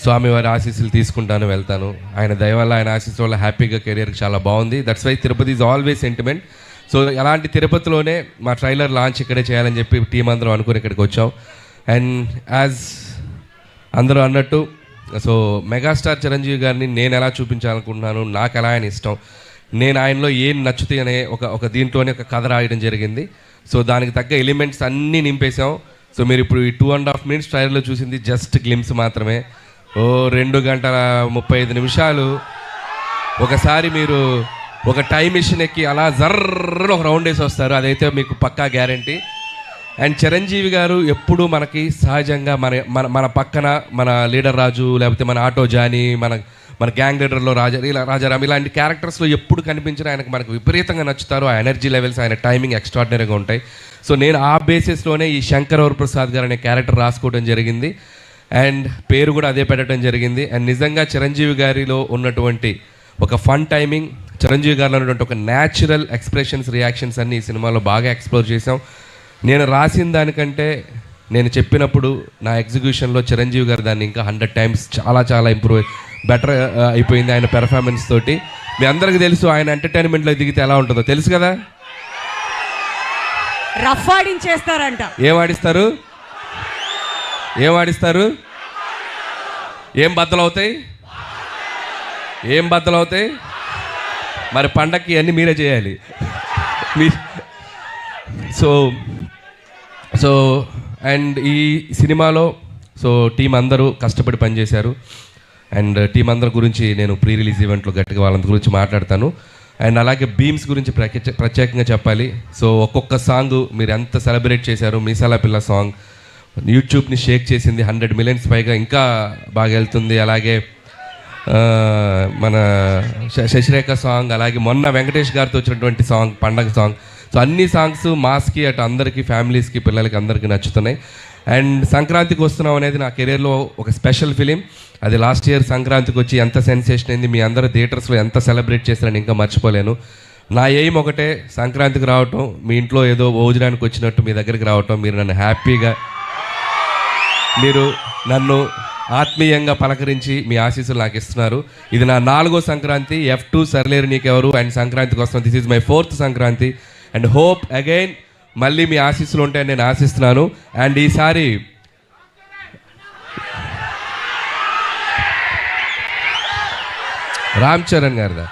స్వామివారి ఆశీస్సులు తీసుకుంటాను, వెళ్తాను. ఆయన దయ వల్ల, ఆయన ఆశీస్సు వల్ల హ్యాపీగా కెరియర్ చాలా బాగుంది. That's why Tirupati is always sentiment. So అలాంటి తిరుపతిలోనే మా ట్రైలర్ లాంచ్ ఇక్కడే చేయాలని చెప్పి టీం అందరం అనుకుని ఇక్కడికి వచ్చాం. అండ్ యాజ్ అందరూ అన్నట్టు, సో మెగాస్టార్ చిరంజీవి గారిని నేను ఎలా చూపించాలనుకుంటున్నాను, నాకు ఎలా ఆయన ఇష్టం, నేను ఆయనలో ఏం నచ్చుతాయి అనే ఒక దీంట్లోనే ఒక కథ రాయడం జరిగింది. సో దానికి తగ్గ ఎలిమెంట్స్ అన్నీ నింపేశాం. సో మీరు ఇప్పుడు ఈ 2.5 minutes ట్రైలర్లో చూసింది జస్ట్ గ్లిమ్స్ మాత్రమే. 2 గంటల 35 నిమిషాలు ఒకసారి మీరు ఒక టైం మిషన్ ఎక్కి అలా జర్ర ఒక రౌండ్ వేసి వస్తారు, అదైతే మీకు పక్కా గ్యారంటీ. అండ్ చిరంజీవి గారు ఎప్పుడు మనకి సహజంగా మన పక్కన మన లీడర్ రాజు, లేకపోతే మన ఆటో జానీ, మన గ్యాంగ్ లీడర్లో రాజారాం ఇలాంటి క్యారెక్టర్స్లో ఎప్పుడు కనిపించినా ఆయనకు మనకు విపరీతంగా నచ్చుతారు. ఆ ఎనర్జీ లెవెల్స్, ఆయన టైమింగ్ ఎక్స్ట్రాడినరీగా ఉంటాయి. సో నేను ఆ బేసిస్లోనే ఈ శంకర్ వరప్రసాద్ గారు అనే క్యారెక్టర్ రాసుకోవడం జరిగింది. అండ్ పేరు కూడా అదే పెట్టడం జరిగింది. అండ్ నిజంగా చిరంజీవి గారిలో ఉన్నటువంటి ఒక ఫన్ టైమింగ్, చిరంజీవి గారిలో ఉన్నటువంటి ఒక న్యాచురల్ ఎక్స్ప్రెషన్స్, రియాక్షన్స్ అన్నీ ఈ సినిమాలో బాగా ఎక్స్ప్లోర్ చేసాం. నేను రాసిన దానికంటే నేను చెప్పినప్పుడు నా ఎగ్జిక్యూషన్లో చిరంజీవి గారు దాన్ని ఇంకా 100 times చాలా బెటర్ అయిపోయింది ఆయన పెర్ఫార్మెన్స్ తోటి. మీ అందరికీ తెలుసు ఆయన ఎంటర్టైన్మెంట్లో దిగితే ఎలా ఉంటుందో తెలుసు కదా. రఫ్ ఆడించేస్తారంట. ఏం ఆడిస్తారు? ఏం బద్దలవుతాయి? మరి పండక్కి అన్నీ మీరే చేయాలి. సో అండ్ ఈ సినిమాలో టీం అందరూ కష్టపడి పనిచేశారు. అండ్ టీం అందరి గురించి నేను ప్రీ రిలీజ్ ఈవెంట్లో గట్టిగా వాళ్ళందరి గురించి మాట్లాడతాను. అండ్ అలాగే బీమ్స్ గురించి ప్రత్యేకంగా చెప్పాలి. సో ఒక్కొక్క సాంగ్ మీరు ఎంత సెలబ్రేట్ చేశారు. మీసాల పిల్ల సాంగ్ యూట్యూబ్ని షేక్ చేసింది, 100 million పైగా ఇంకా బాగా వెళ్తుంది. అలాగే మన శశిరేఖ సాంగ్, అలాగే మొన్న వెంకటేష్ గారితో వచ్చినటువంటి సాంగ్ పండగ సాంగ్. సో అన్ని సాంగ్స్ మాస్కి అటు అందరికీ, ఫ్యామిలీస్కి, పిల్లలకి అందరికీ నచ్చుతున్నాయి. అండ్ సంక్రాంతికి వస్తున్నాం అనేది నా కెరీర్లో ఒక స్పెషల్ ఫిలిం. అది లాస్ట్ ఇయర్ సంక్రాంతికి వచ్చి ఎంత సెన్సేషన్ అయింది, మీ అందరూ థియేటర్స్లో ఎంత సెలబ్రేట్ చేశారని ఇంకా మర్చిపోలేను. నా ఎయిమ్ ఒకటే, సంక్రాంతికి రావటం, మీ ఇంట్లో ఏదో భోజనానికి వచ్చినట్టు మీ దగ్గరికి రావటం, మీరు నన్ను హ్యాపీగా, మీరు నన్ను ఆత్మీయంగా పలకరించి మీ ఆశీస్సులు నాకు ఇస్తున్నారు. ఇది నా 4వ సంక్రాంతి. F2 సర్లేరు నీకెవరు అండ్ సంక్రాంతికి వస్తున్నాను. This is my 4th Sankranti. And hope again మళ్ళీ మీ ఆశీస్సులు ఉంటాయని నేను ఆశిస్తున్నాను. అండ్ ఈసారి రామ్ చరణ్ గారిదా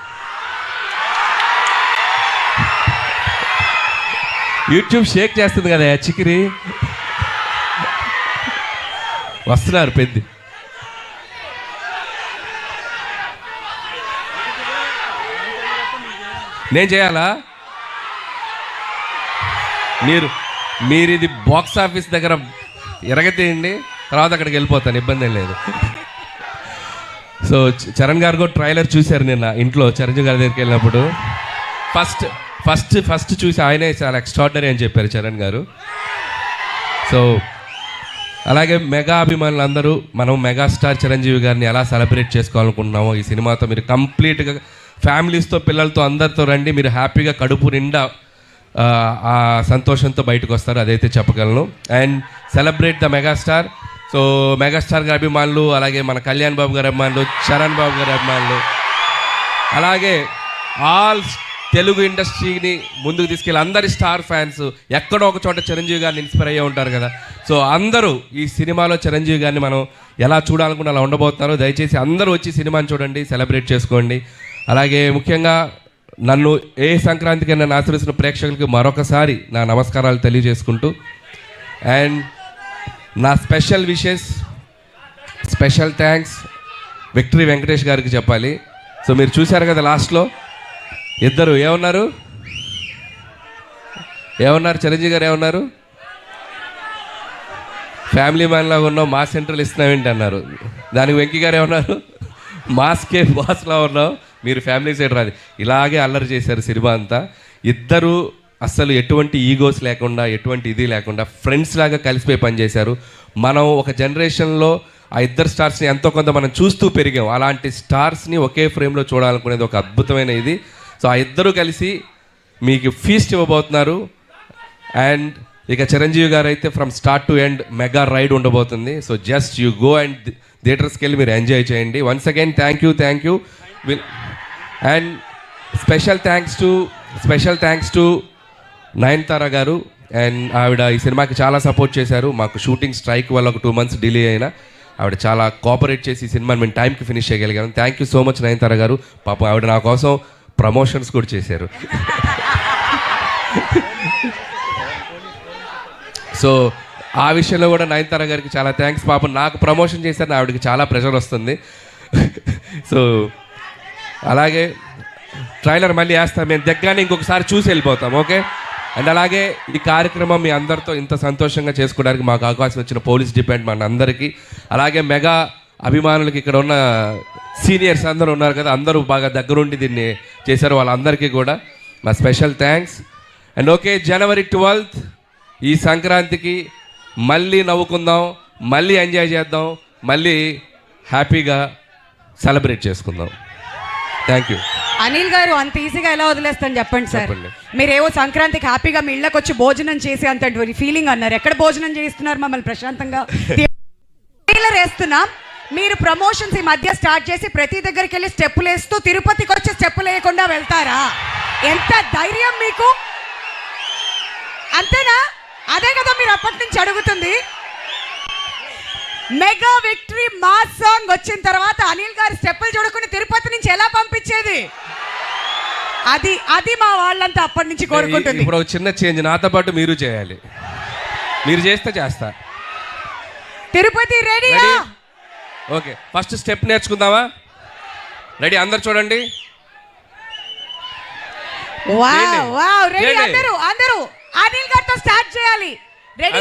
యూట్యూబ్ షేక్ చేస్తుంది కదా చికిరి, వస్తున్నారు పెద్ద. నేను చేయాలా? మీరు ఇది బాక్స్ ఆఫీస్ దగ్గర ఎరగతీయండి, తర్వాత అక్కడికి వెళ్ళిపోతాను, ఇబ్బంది ఏం లేదు. సో చరణ్ గారు కూడా ట్రైలర్ చూశారు నిన్న ఇంట్లో చిరంజీవి గారి దగ్గరికి వెళ్ళినప్పుడు. ఫస్ట్ చూసి ఆయనే చాలా ఎక్స్ట్రాడినరీ అని చెప్పారు చరణ్ గారు. సో అలాగే మెగా అభిమానులందరూ మనం మెగాస్టార్ చిరంజీవి గారిని ఎలా సెలబ్రేట్ చేసుకోవాలనుకుంటున్నామో ఈ సినిమాతో మీరు కంప్లీట్గా ఫ్యామిలీస్తో, పిల్లలతో, అందరితో రండి. మీరు హ్యాపీగా కడుపు నిండా ఆ సంతోషంతో బయటకు వస్తారు, అదైతే చెప్పగలను. And celebrate the megastar. So megastar గారి అభిమానులు, అలాగే మన కళ్యాణ్ బాబు గారి అభిమానులు, చరణ్ బాబు గారి అభిమానులు, అలాగే ఆల్ తెలుగు ఇండస్ట్రీని ముందుకు తీసుకెళ్ళి అందరి స్టార్ ఫ్యాన్స్ ఎక్కడో ఒక చోట చిరంజీవి గారిని ఇన్స్పైర్ అయ్యే ఉంటారు కదా. సో అందరూ ఈ సినిమాలో చిరంజీవి గారిని మనం ఎలా చూడాలనుకున్న అలా ఉండబోతున్నారు. దయచేసి అందరూ వచ్చి సినిమాని చూడండి, సెలబ్రేట్ చేసుకోండి. అలాగే ముఖ్యంగా నన్ను ఏ సంక్రాంతికి నన్ను ఆశీర్వదిస్తున్న ప్రేక్షకులకి మరొకసారి నా నమస్కారాలు తెలియజేసుకుంటూ, అండ్ నా special wishes, special thanks victory Venkatesh గారికి చెప్పాలి. సో మీరు చూశారు కదా లాస్ట్లో ఇద్దరు ఏమన్నారు చిరంజీవి గారు ఏమన్నారు, ఫ్యామిలీ మ్యాన్ లాగా ఉన్నావు, మా సెంట్రల్ ఇస్తున్నావేంటి అన్నారు. దానికి వెంకీ గారు ఏమన్నారు, మాస్కే బాస్లా ఉన్నావు, మీరు ఫ్యామిలీ సైడ్ రాదు. ఇలాగే అల్లరి చేశారు సినిమా అంతా. ఇద్దరు అస్సలు ఎటువంటి ఈగోస్ లేకుండా, ఎటువంటి ఇది లేకుండా ఫ్రెండ్స్ లాగా కలిసిపోయి పనిచేశారు. మనం ఒక జనరేషన్లో ఆ ఇద్దరు స్టార్స్ని ఎంతో కొంత మనం చూస్తూ పెరిగాం. అలాంటి స్టార్స్ని ఒకే ఫ్రేమ్లో చూడాలనుకునేది ఒక అద్భుతమైన ఇది. సో ఆ ఇద్దరు కలిసి మీకు ఫీస్ట్ ఇవ్వబోతున్నారు. అండ్ ఇక చిరంజీవి గారు అయితే from start to end mega ride ఉండబోతుంది. So just you go and థియేటర్స్కి వెళ్ళి మీరు ఎంజాయ్ చేయండి. Once again thank you and special thanks to Nayanthara garu. And ఆవిడ ఈ సినిమాకి చాలా సపోర్ట్ చేశారు. మాకు షూటింగ్ స్ట్రైక్ వల్ల ఒక 2 months డిలే అయినా ఆవిడ చాలా కోఆపరేట్ చేసి ఈ సినిమాని మేము టైంకి ఫినిష్ చేయగలిగాం. Thank you so much Nayanthara garu. పాపం ఆవిడ నా కోసం ప్రమోషన్స్ కూడా చేశారు. సో ఆ విషయంలో కూడా నయనతార గారికి చాలా థ్యాంక్స్. పాపం నాకు ప్రమోషన్ చేశారని ఆవిడకి చాలా ప్రెషర్ వస్తుంది. సో అలాగే ట్రైలర్ మళ్ళీ వేస్తాం, మేము దగ్గరనే ఇంకొకసారి చూసి వెళ్ళిపోతాం. ఓకే. అండ్ అలాగే ఈ కార్యక్రమం మీ అందరితో ఇంత సంతోషంగా చేసుకోవడానికి మాకు అవకాశం ఇచ్చిన పోలీస్ డిపార్ట్మెంట్ అందరికీ, అలాగే మెగా అభిమానులకి, ఇక్కడ ఉన్న సీనియర్స్ అందరూ ఉన్నారు కదా, అందరూ బాగా దగ్గరుండి దీన్ని చేశారు, వాళ్ళందరికీ కూడా మా special thanks. And okay, January 12th ఈ సంక్రాంతికి మళ్ళీ నవ్వుకుందాం, మళ్ళీ ఎంజాయ్ చేద్దాం, మళ్ళీ హ్యాపీగా సెలబ్రేట్ చేసుకుందాం. Thank you. అనిల్ గారు అంత ఈజీగా ఎలా వదిలేస్తాను చెప్పండి సార్. చెప్పండి. మీరేవో సంక్రాంతికి హ్యాపీగా మీ ఇళ్ళకి వచ్చి భోజనం చేసి అంత ఫీలింగ్ అన్నారు. ఎక్కడ భోజనం చేస్తున్నారు మమ్మల్ని ప్రశాంతంగా? ట్రైలర్ వేస్తున్నాం, మీరు ప్రమోషన్స్ ఈ మధ్య స్టార్ట్ చేసి ప్రతి దగ్గరికి వెళ్ళి స్టెప్పులు వేస్తూ తిరుపతికి వచ్చి స్టెప్పులు వేయకుండా వెళ్తారా? ఎంత ధైర్యం మీకు! అంతేనా? అదే కదా మీరు అప్పటి నుంచి అడుగుతుంది. మెగా విక్టరీ మాస్ సాంగ్ వచ్చిన తర్వాత అనిల్ గారి స్టెప్పులు చూడకుండా తిరుపతి నుంచి ఎలా పంపించేది? అది మా వాళ్ళంతా అప్పటి నుంచి కోరుకుంటుంది. ఇప్పుడు ఒక చిన్న చేంజ్, నాతో పాటు మీరు చేయాలి. మీరు చేస్తా. Tirupati ready? Okay, first step నేర్చుకుందామా? రెడీ? అందరు చూడండి. Wow wow, ready? అందరూ అనిల్ గారితో స్టార్ట్ చేయాలి. రెడీ?